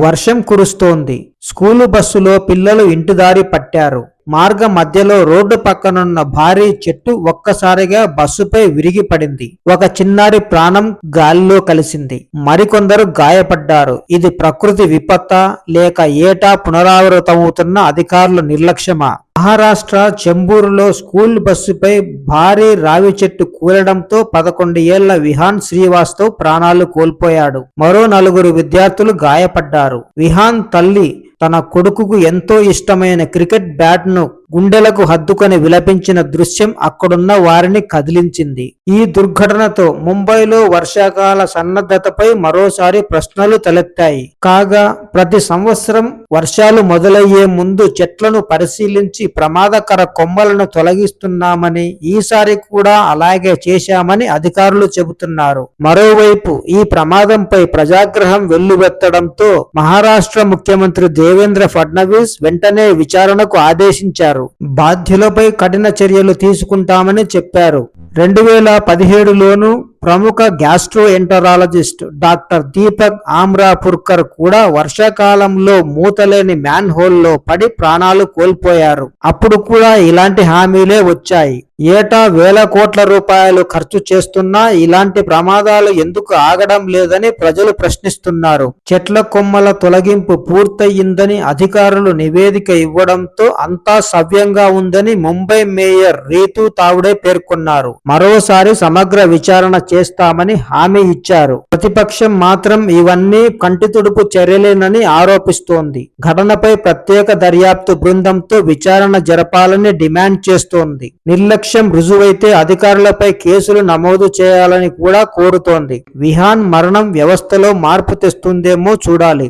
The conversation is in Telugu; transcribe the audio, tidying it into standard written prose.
వర్షం కురుస్తోంది. స్కూలు బస్సులో పిల్లలు ఇంటిదారి పట్టారు. మార్గ మధ్యలో రోడ్డు పక్కనున్న భారీ చెట్టు ఒక్కసారిగా బస్సుపై విరిగి పడింది. ఒక చిన్నారి ప్రాణం గాలిలో కలిసింది. మరికొందరు గాయపడ్డారు. ఇది ప్రకృతి విపత్తా లేక ఏటా పునరావృతమవుతున్న అధికారుల నిర్లక్ష్యమా? మహారాష్ట్ర చెంబూరులో స్కూల్ బస్సుపై భారీ రావి చెట్టు కూలడంతో 11 ఏళ్ల విహాన్ శ్రీవాస్తవ్ ప్రాణాలు కోల్పోయాడు. మరో 4 విద్యార్థులు గాయపడ్డారు. విహాన్ తల్లి తన కొడుకుకు ఎంతో ఇష్టమైన క్రికెట్ బ్యాట్ను గుండెలకు హద్దుకొని విలపించిన దృశ్యం అక్కడున్న వారిని కదిలించింది. ఈ దుర్ఘటనతో ముంబైలో వర్షాకాల సన్నద్ధతపై మరోసారి ప్రశ్నలు తలెత్తాయి. కాగా ప్రతి సంవత్సరం వర్షాలు మొదలయ్యే ముందు చెట్లను పరిశీలించి ప్రమాదకర కొమ్మలను తొలగిస్తున్నామని, ఈసారి కూడా అలాగే చేశామని అధికారులు చెబుతున్నారు. మరోవైపు ఈ ప్రమాదంపై ప్రజాగ్రహం వెల్లువెత్తడంతో మహారాష్ట్ర ముఖ్యమంత్రి దేవేంద్ర ఫడ్నవీస్ వెంటనే విచారణకు ఆదేశించారు. బాధ్యులపై కఠిన చర్యలు తీసుకుంటామని చెప్పారు. 2017లోనూ ప్రముఖ గ్యాస్ట్రోఎంటరాలజిస్ట్ డాక్టర్ దీపక్ ఆమ్రాపూర్కర్ కూడా వర్షాకాలంలో మూతలేని మ్యాన్ హోల్లో పడి ప్రాణాలు కోల్పోయారు. అప్పుడు కూడా ఇలాంటి హామీలే వచ్చాయి. ఏటా వేల కోట్ల రూపాయలు ఖర్చు చేస్తున్నా ఇలాంటి ప్రమాదాలు ఎందుకు ఆగడం లేదని ప్రజలు ప్రశ్నిస్తున్నారు. చెట్ల కొమ్మల తొలగింపు పూర్తయిందని అధికారులు నివేదిక ఇవ్వడంతో అంతా సవ్యంగా ఉందని ముంబై మేయర్ రీతూ తావ్డే పేర్కొన్నారు. మరోసారి సమగ్ర విచారణ చేస్తామని హామీ ఇచ్చారు. ప్రతిపక్షం మాత్రం ఇవన్నీ కంటితుడుపు చర్యలేనని ఆరోపిస్తోంది. ఘటనపై ప్రత్యేక దర్యాప్తు బృందంతో విచారణ జరపాలని డిమాండ్ చేస్తోంది. నిర్లక్ష్యం రుజువైతే అధికారులపై కేసులు నమోదు చేయాలని కూడా కోరుతోంది. విహాన్ మరణం వ్యవస్థలో మార్పు తెస్తుందేమో చూడాలి.